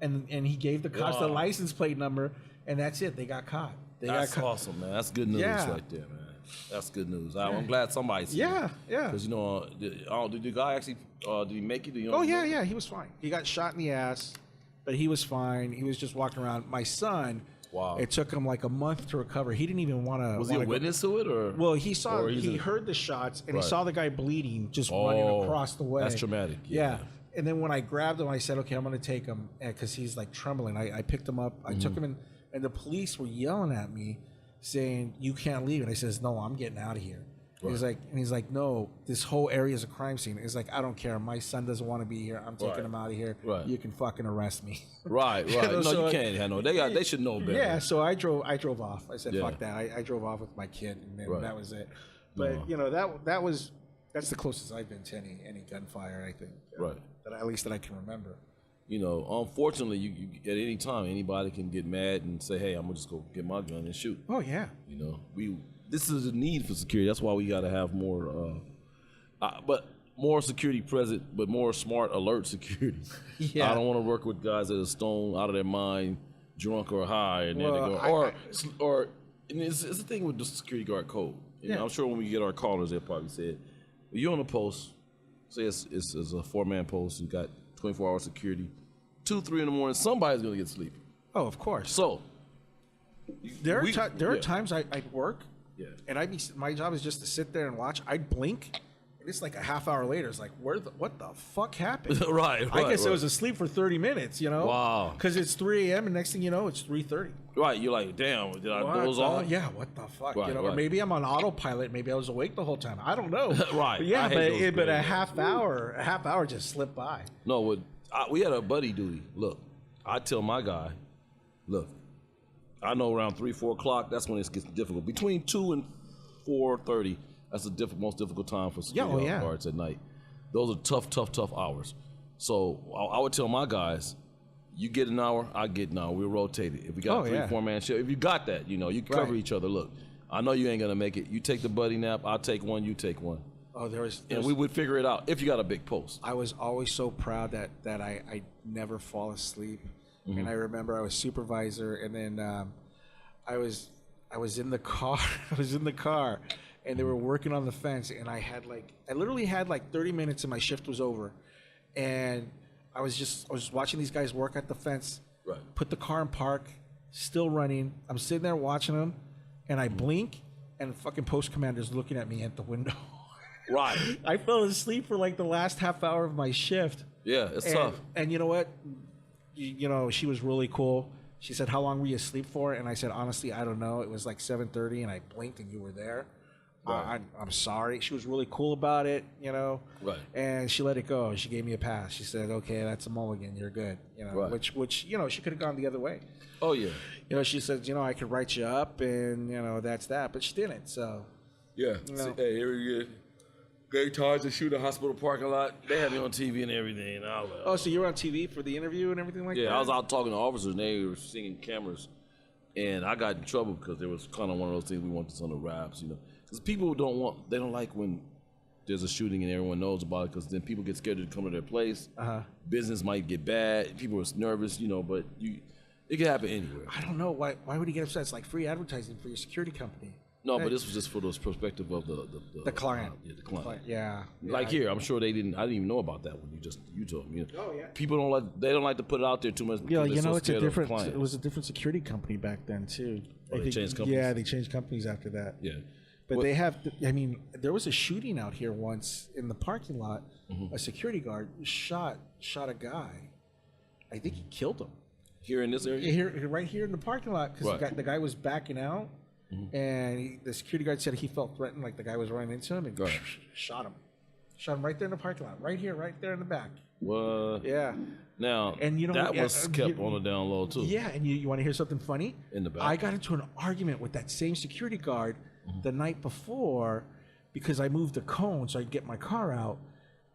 and he gave the cops the license plate number, and that's it. They got caught. That's awesome, man. That's good news right there, man. That's good news. I'm glad somebody's here. Yeah. Because did the guy actually did he make it? Yeah, he was fine. He got shot in the ass, but he was fine. He was just walking around. My son. Wow! It took him like a month to recover. He didn't even want to. Was he a witness to it, or? Well, he heard the shots, and he saw the guy bleeding, just running across the way. That's traumatic. Yeah. And then when I grabbed him, I said, "Okay, I'm going to take him," because he's like trembling. I picked him up. I took him in, and the police were yelling at me, saying, "You can't leave." And I says, "No, I'm getting out of here." Right. He's like, no, this whole area is a crime scene. He's like, I don't care. My son doesn't want to be here. I'm taking him out of here. Right. You can fucking arrest me. Right. No, So, you can't handle it. They should know better. Yeah. So I drove off. I said, fuck that. I drove off with my kid, and then that was it. But that's the closest I've been to any gunfire. I think. Right. At least that I can remember. Unfortunately, you at any time anybody can get mad and say, "Hey, I'm gonna just go get my gun and shoot." Oh yeah. This is a need for security. That's why we got to have more, but more security present, but more smart, alert security. Yeah. I don't want to work with guys that are stoned out of their mind, drunk or high, and then they go, and it's the thing with the security guard code. I'm sure when we get our callers, they'll probably say it. You're on a post, say it's a 4-man post, you got 24-hour security, 2, 3 in the morning, somebody's gonna get sleepy. Oh, of course. So there are times I'd work. Yeah. And my job is just to sit there and watch. I'd blink, and it's like a half hour later. It's like, what the fuck happened? Right. I guess I was asleep for 30 minutes, Wow. Because it's 3 a.m. and next thing you know, it's 3:30. Right. You're like, damn, did I doze off? Yeah, what the fuck? Right, Or maybe I'm on autopilot. Maybe I was awake the whole time. I don't know. Right. But yeah, but a half hour. hour just slipped by. No, we had a buddy duty. Look, I tell my guy, look, I know around 3, 4 o'clock, that's when it gets difficult. Between 2 and 4:30, that's the most difficult time for security guards at night. Those are tough hours. So I would tell my guys, you get an hour, I get an hour. We'll rotate it. If we got a 3-4-man shift, if you got that, you cover each other. Look, I know you ain't gonna make it. You take the buddy nap, I'll take one, you take one. Oh, and we would figure it out if you got a big post. I was always so proud that I never fall asleep. Mm-hmm. And I remember I was supervisor, and then I was in the car, and they were working on the fence, and I literally had 30 minutes, and my shift was over, and I was watching these guys work at the fence. Right. Put the car in park, still running. I'm sitting there watching them, and I blink, and the fucking post commander's looking at me at the window. Right. I fell asleep for the last half hour of my shift. Yeah, it's tough. And you know what? She was really cool. She said, "How long were you asleep for?" And I said, "Honestly, I don't know. It was 7:30, and I blinked, and you were there." Right. I'm sorry. She was really cool about it, Right. And she let it go. She gave me a pass. She said, "Okay, that's a mulligan. You're good." Right. Which she could have gone the other way. Oh yeah. She said, "I could write you up, and that's that." But she didn't. So. Yeah. Hey, here we go. Gay Tards to shoot a hospital parking lot. They had me on TV and everything. And so you were on TV for the interview and everything like that? Yeah, I was out talking to officers, and they were singing cameras. And I got in trouble because there was kind of one of those things we want this on the wraps, Because people they don't like when there's a shooting and everyone knows about it, because then people get scared to come to their place. Uh-huh. Business might get bad. People are nervous, but it can happen anywhere. I don't know. Why would he get upset? It's like free advertising for your security company. No, but this was just for the perspective of the client. The client. Yeah. Here, I'm sure they didn't. I didn't even know about that when you told me. Oh yeah. People don't like to put it out there too much. Yeah, it was a different security company back then too. They changed companies. Yeah, they changed companies after that. Yeah. But there was a shooting out here once in the parking lot. Mm-hmm. A security guard shot a guy. I think he killed him. Here in this area? Right here in the parking lot, because the guy was backing out. Mm-hmm. And the security guard said he felt threatened, like the guy was running into him, and shot him. Shot him right there in the parking lot, right there in the back. What? Yeah. Now, and that was kept on the down low too. Yeah, and you want to hear something funny? In the back. I got into an argument with that same security guard the night before because I moved the cone so I could get my car out,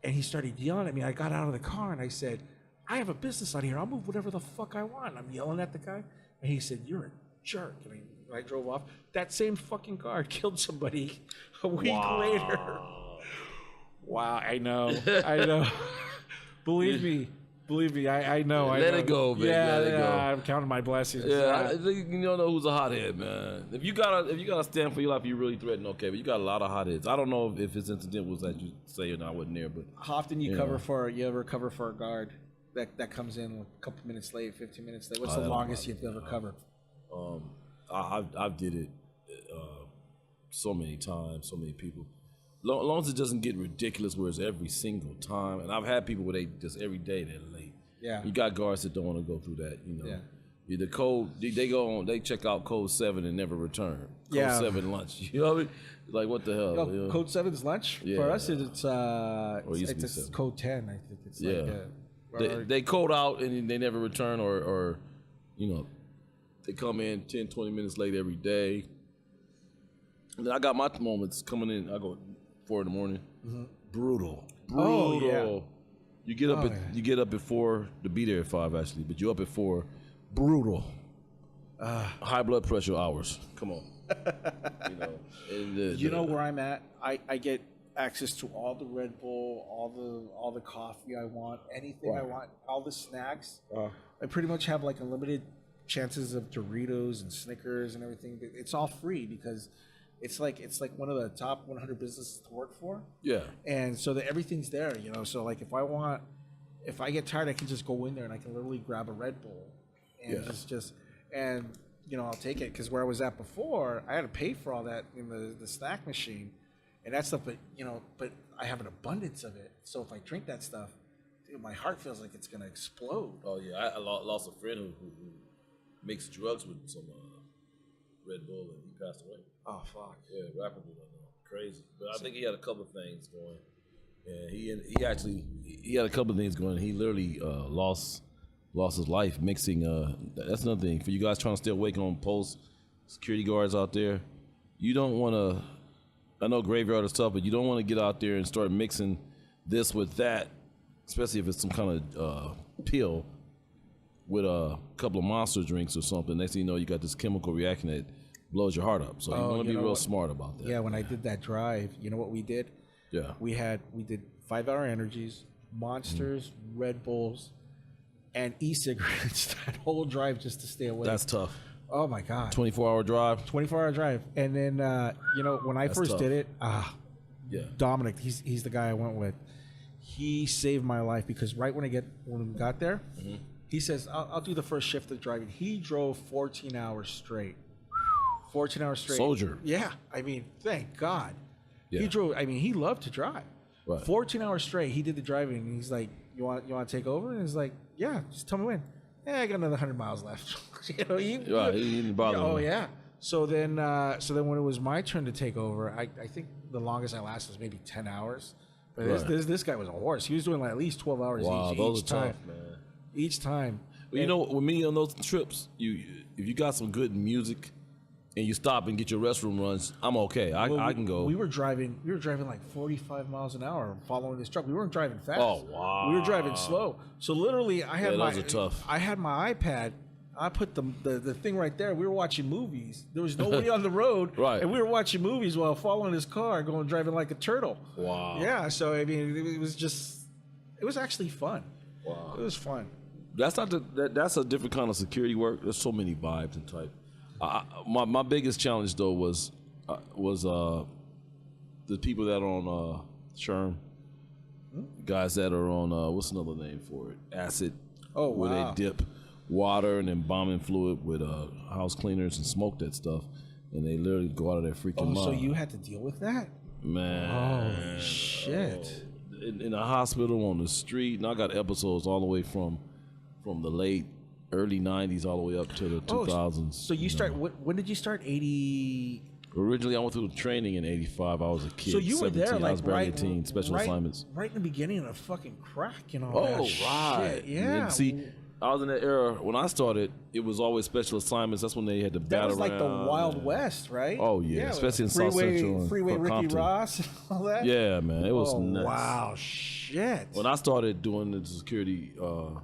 and he started yelling at me. I got out of the car and I said, "I have a business out here. I'll move whatever the fuck I want." I'm yelling at the guy, and he said, "You're a jerk." And I drove off. That same fucking guard killed somebody a week later. Wow, I know. Believe me, I know. Let it go, man. Yeah, Let it go. I'm counting my blessings. Yeah, you don't know who's a hothead, man. If you gotta stand for your life, you really threaten. Okay, but you got a lot of hotheads. I don't know if his incident was that you say or not. I wasn't there, but how often you ever cover for a guard that comes in a couple minutes late, 15 minutes late? What's the longest you've ever covered? I've did it so many times, so many people. Long as it doesn't get ridiculous where it's every single time. And I've had people where they just every day they're late. Yeah. You got guards that don't want to go through that, Yeah. Yeah, the code they go on, they check out code 7 and never return. Code 7 lunch. You know what I mean? Like what the hell? You know, code 7's lunch for us. It's code 10. I think it's they code out and they never return, or you know, they come in 10, 20 minutes late every day. And then I got my moments coming in. I go 4 in the morning. Brutal. Oh, yeah. You get up you get up at 4 to be there at 5 actually, but you up at 4. Brutal. High blood pressure hours. Come on. You know. And you know where I'm at? I get access to all the Red Bull, all the coffee I want, anything I want, all the snacks. I pretty much have like unlimited chances of Doritos and Snickers and everything. It's all free because it's like one of the top 100 businesses to work for. Yeah. And so that everything's there, you know. So like if I get tired, I can just go in there and I can literally grab a Red Bull and and you know, I'll take it, because where I was at before, I had to pay for all that in the snack machine and that stuff. But you know, I have an abundance of it. So if I drink that stuff, dude, my heart feels like it's gonna explode. Oh yeah, I lost a friend who makes drugs with some Red Bull, and he passed away. Oh fuck. Yeah, rapidly, crazy. But I think he had a couple of things going. And he had a couple of things going. He literally lost his life mixing. That's another thing for you guys trying to stay awake on posts. Security guards out there, you don't want to. I know graveyard is tough, but you don't want to get out there and start mixing this with that, especially if it's some kind of pill with a couple of Monster drinks or something. Next thing you know, you got this chemical reaction that blows your heart up. So you want to be real smart about that. Yeah, when I did that drive, you know what we did? Yeah. We did 5-hour energies, Monsters, Red Bulls, and e-cigarettes that whole drive just to stay awake. That's tough. Oh my God. 24-hour drive. 24-hour drive. And then you know, when I first did it, Dominic, he's the guy I went with. He saved my life because right when we got there, he says, I'll do the first shift of driving. He drove 14 hours straight. 14 hours straight. Soldier. Yeah. I mean, thank God. Yeah. He drove. I mean, he loved to drive. Right. 14 hours straight. He did the driving. And he's like, "You want to take over?" And he's like, "Yeah, just tell me when." Yeah, I got another 100 miles left. You know, he didn't bother him. Oh yeah. So then when it was my turn to take over, I think the longest I lasted was maybe 10 hours. But this guy was a horse. He was doing like at least 12 hours each time. Tough, man. Each time. Well, you know, with me on those trips, if you got some good music and you stop and get your restroom runs, I'm okay. I can go. We were driving like 45 miles an hour following this truck. We weren't driving fast. Oh wow. We were driving slow. So literally, I had those are tough. I had my iPad. I put the thing right there. We were watching movies. There was nobody on the road, right? And we were watching movies while following his car, driving like a turtle. Wow. Yeah. So I mean, it was actually fun. Wow. It was fun. That's that's a different kind of security work. There's so many vibes and type. My biggest challenge though was the people that are on Sherm, guys that are on what's another name for it? Acid. Oh wow. Where they dip water and embalming fluid with house cleaners and smoke that stuff, and they literally go out of their freaking mind. So you had to deal with that? Man. Holy shit. In a hospital, on the street, and I got episodes all the way from the early 90s all the way up to the 2000s. So you start, when did you start? 80? Originally, I went through training in 85. I was a kid. So you were 17. there like I was barely 18, special assignments. Right in the beginning of the fucking crack and all that right. shit. Yeah. And see, I was in that era. When I started, it was always special assignments. That's when they had to battle around. That was like the Wild West, right? Oh, yeah. Especially in South Central and Freeway Ricky Compton. Ross and all that? Yeah, man. It was nuts. Wow, shit. When I started doing the security, a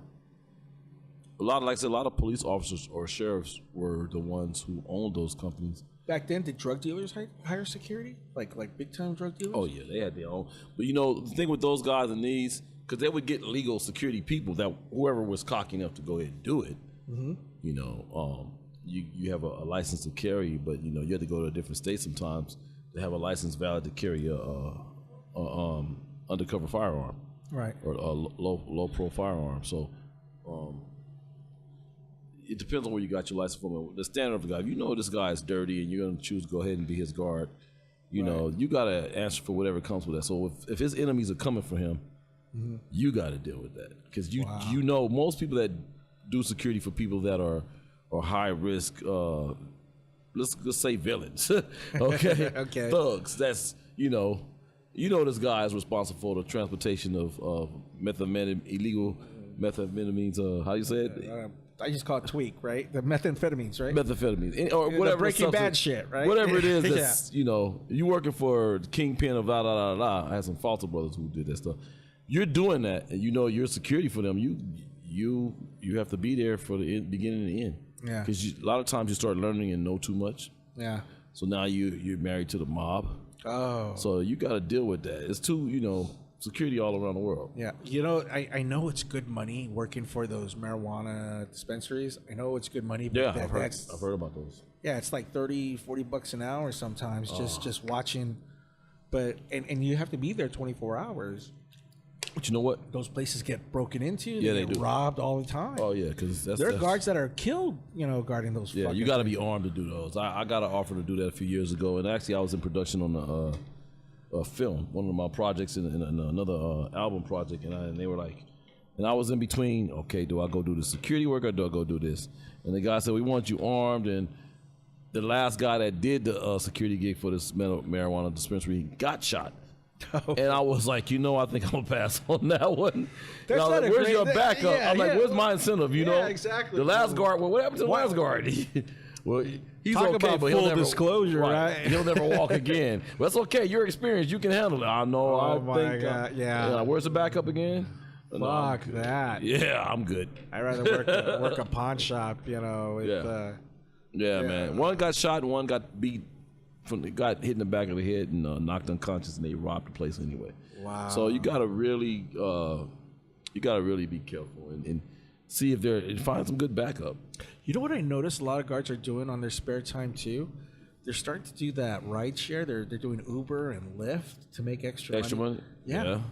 lot of police officers or sheriffs were the ones who owned those companies. Back then, did drug dealers hire security? Like big time drug dealers? Oh yeah, they had their own. But you know, the thing with those guys and these, because they would get legal security people that whoever was cocky enough to go ahead and do it. Mm-hmm. You know, you have a license to carry, but you know you have to go to a different state sometimes to have a license valid to carry a undercover firearm, right? Or a low pro firearm. So. It depends on where you got your license from. The standard of the guy, if you know this guy is dirty and you're going to choose to go ahead and be his guard, you know, you got to answer for whatever comes with that. So if his enemies are coming for him, you got to deal with that. Because you know, most people that do security for people that are or high risk. Let's say villains. Okay. Okay. Thugs. That's this guy is responsible for the transportation of illegal methamphetamines. How you say it? I just call it tweak, right? The methamphetamines, right? Methamphetamines, or whatever. The Breaking Bad shit, right? Whatever it is, that's you working for the kingpin of blah blah blah blah. I had some Falter brothers who did that stuff. You're doing that, and you're security for them. You have to be there for the beginning and the end. Yeah. Because a lot of times you start learning and know too much. Yeah. So now you're married to the mob. Oh. So you got to deal with that. It's too security all around the world. Yeah. I know it's good money working for those marijuana dispensaries. I know it's good money. But Yeah, I've heard about those. Yeah, it's like $30-$40 an hour sometimes just watching. But and you have to be there 24 hours. But you know what? Those places get broken into. Yeah, they do. get robbed all the time. Oh yeah, because there are guards that are killed, guarding those. Yeah, you got to be armed to do those. I got an offer to do that a few years ago, and actually I was in production on a film, one of my projects in another album project, and they were like, and I was in between. Okay, do I go do the security work or do I go do this? And the guy said, we want you armed. And the last guy that did the security gig for this marijuana dispensary got shot. And I was like, I think I'm gonna pass on that one. That's not like, where's your backup? Yeah, I'm like, where's my incentive? Yeah, exactly. The last guard. Well, what happened to the last guard? Well, he's Talk okay, about but full he'll never, disclosure, right? He'll never walk again. But that's okay. You're experienced. You can handle it. I know. Oh my God! Yeah. Where's the backup again? Fuck that. Yeah, I'm good. I'd rather work a pawn shop. With, yeah, man. One got shot and one got beat. Got hit in the back of the head and knocked unconscious, and they robbed the place anyway. Wow. So you gotta really be careful and see if find some good backup. You know what I noticed a lot of guards are doing on their spare time too? They're starting to do that ride share. They're doing Uber and Lyft to make extra money. Yeah.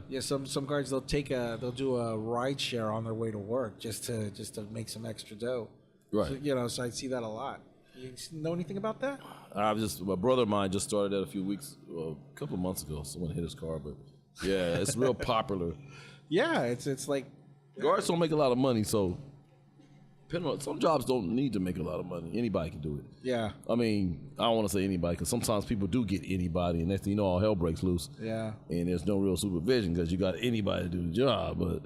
Yeah. Some guards they'll do a ride share on their way to work just to make some extra dough. Right. So, so I see that a lot. You know anything about that? My brother of mine just started that a couple of months ago. Someone hit his car, but yeah, it's real popular. Yeah, it's like guards don't make a lot of money, so some jobs don't need to make a lot of money. Anybody can do it. Yeah. I mean, I don't want to say anybody because sometimes people do get anybody, and next thing you know, all hell breaks loose. Yeah. And there's no real supervision because you got anybody to do the job. But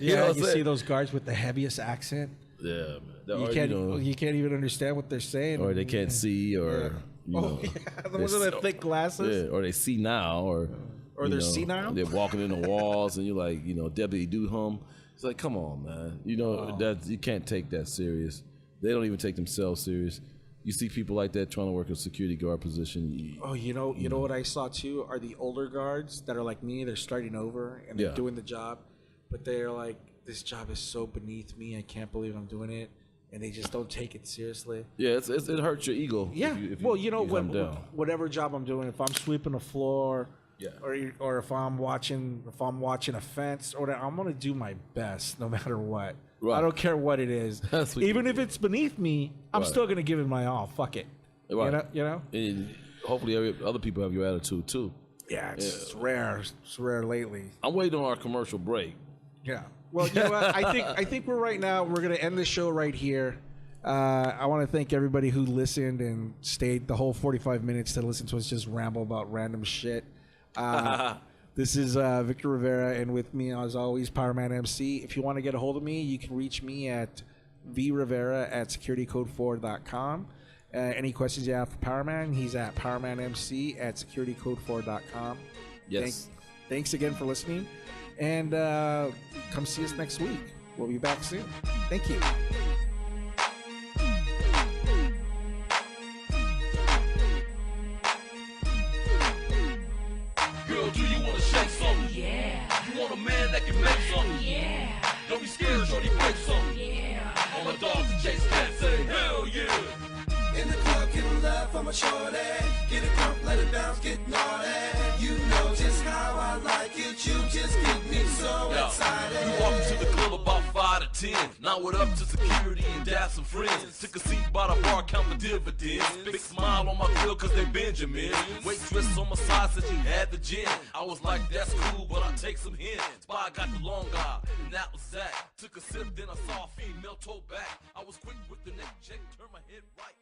you see those guards with the heaviest accent. Yeah, man. You can't even understand what they're saying, or they can't see, or the ones with the thick glasses, or they see now, or they're senile. They're walking in the walls, and you're like, Deputy Duham. It's like, come on, man. That you can't take that serious. They don't even take themselves serious. You see people like that trying to work a security guard position. You know what I saw too are the older guards that are like me. They're starting over and they're doing the job, but they're like, this job is so beneath me. I can't believe I'm doing it. And they just don't take it seriously. Yeah, it hurts your ego. Yeah. Whatever job I'm doing, if I'm sweeping the floor, or if I'm watching a fence, I'm gonna do my best no matter what. Right. I don't care what it is. Even if it's beneath me, I'm still gonna give it my all. Fuck it. Right. You know. And hopefully, other people have your attitude too. Yeah, it's rare. It's rare lately. I'm waiting on our commercial break. Yeah. Well, you know what? I think we're going to end the show right here. I want to thank everybody who listened and stayed the whole 45 minutes to listen to us just ramble about random shit. This is Victor Rivera, and with me, as always, Powerman MC. If you want to get a hold of me, you can reach me at vrivera@securitycode4.com. Any questions you have for Powerman, he's at powermanmc@securitycode4.com. Yes. Thanks again for listening. And come see us next week. We'll be back soon. Thank you. Girl, do you want to shake something? Yeah. You want a man that can make something? Yeah. Don't be scared, shorty, break something. Yeah. All my dogs and chase cats say, hell yeah. In the club, getting love from a shorty. Get it crump, let it bounce, get naughty. You know just how I like it. You just get me so excited. You walk into the club about 5 to 10. Now what up to security and dab some friends. Took a seat by the bar, count the dividends. Big smile on my grill cause they Benjamin. Waitress on my side said she had the gin. I was like, that's cool, but I'll take some hints. Spy got the long guy, and that was that. Took a sip, then I saw a female toe back. I was quick with the neck check, turned my head right.